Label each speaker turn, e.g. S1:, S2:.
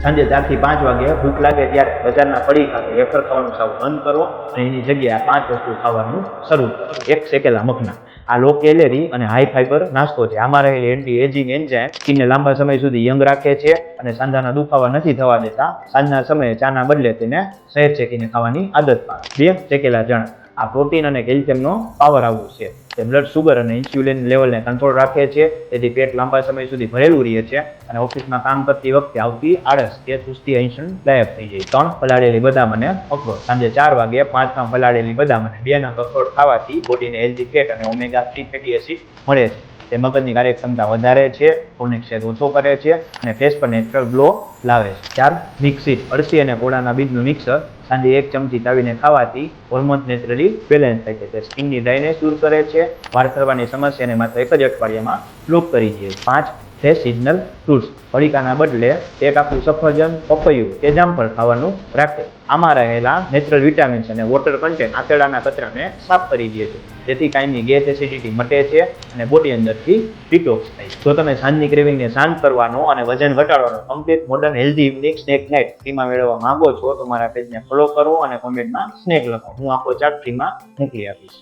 S1: સાંજે 4 થી 5 વાગે ભૂખ લાગે ત્યારે બજારના પડીકા કે વેફર ખાવાનું સાવ બંધ કરો અને એની જગ્યાએ 5 વસ્તુ ખાવાનું શરૂ કરો. એક શેકેલા મખના. આ લો કેલેરી અને હાઈ ફાઈબર નાસ્તો છે. આમાં રહેલી એન્ટી એજિંગ એન્ઝાઇમ સ્કિનને લાંબા સમય સુધી યંગ રાખે છે અને સાંધાના દુખાવા નથી થવા દેતા. સાંજના સમયે ચાના બદલે તેને સહેજ શેકીને ખાવાની આદત પાડો. 2 શેકેલા ચણા. આ પ્રોટીન અને કેલ્શિયમનો પાવર હાઉસ છે. તે બ્લડ સુગર અને ઇન્સ્યુલિન લેવલને કંટ્રોલ રાખે છે, તેથી પેટ લાંબા સમય સુધી ભરેલું રહે છે અને ઓફિસમાં કામ કરતી વખતે આવતી આળસ કે સુસ્તી અંશન ગાયબ થઈ જાય. 3 પલાળેલી બદામ અને અખરોટ. સાંજે 4 વાગે 5 ગ્રામ પલાળેલી બદામ અને 2 નંગ અખરોટ ખાવાથી બોડીને હેલ્ધી ફેટ અને ઓમેગા 3 ફેટી એસિડ મળે છે. તે મગજની કાર્યક્ષમતા વધારે છે, ક્રોનિક ક્ષેત્ર ઓછો કરે છે અને ફેસ પર નેચરલ ગ્લો લાવે છે. 4 મિક્સિટ. અળસી અને કોળાના બીજનું મિક્સર સાંજે 1 ચમચી ચાવીને ખાવાથી હોર્મોન્સ નેચરલી બેલેન્સ થાય છે. તે સ્કિનની ડ્રાયનેસ દૂર કરે છે, વાળ ખરવાની સમસ્યાને માત્ર 1 જ અઠવાડિયામાં બ્લોક કરી દે છે. 5 ફ્રેશ સિઝનલ ફ્રૂટ્સ. પડીકાના બદલે એક આખું સફરજન, પપૈયું કે જામફળ ખાવાનું રાખે. આમાં રહેલા નેચરલ વિટામિન્સ અને વોટર કન્ટેન્ટ આંતરડાના કચરાને સાફ કરી દે છે, જેથી કાયમી ગેસ એસિડિટી મટે છે અને બોડી અંદરથી ડિટોક્સ થાય છે. જો તમે સાંજની ક્રેવિંગને શાંત કરવાનો અને વજન ઘટાડવાનો complete modern healthy evening snack night ફ્રીમાં મેળવવા માંગો છો તો મારા પેજને ફોલો કરો અને કોમેન્ટમાં સ્નેક લખો. હું આખો ચાર્ટ ફ્રીમાં મોકલી આપીશ.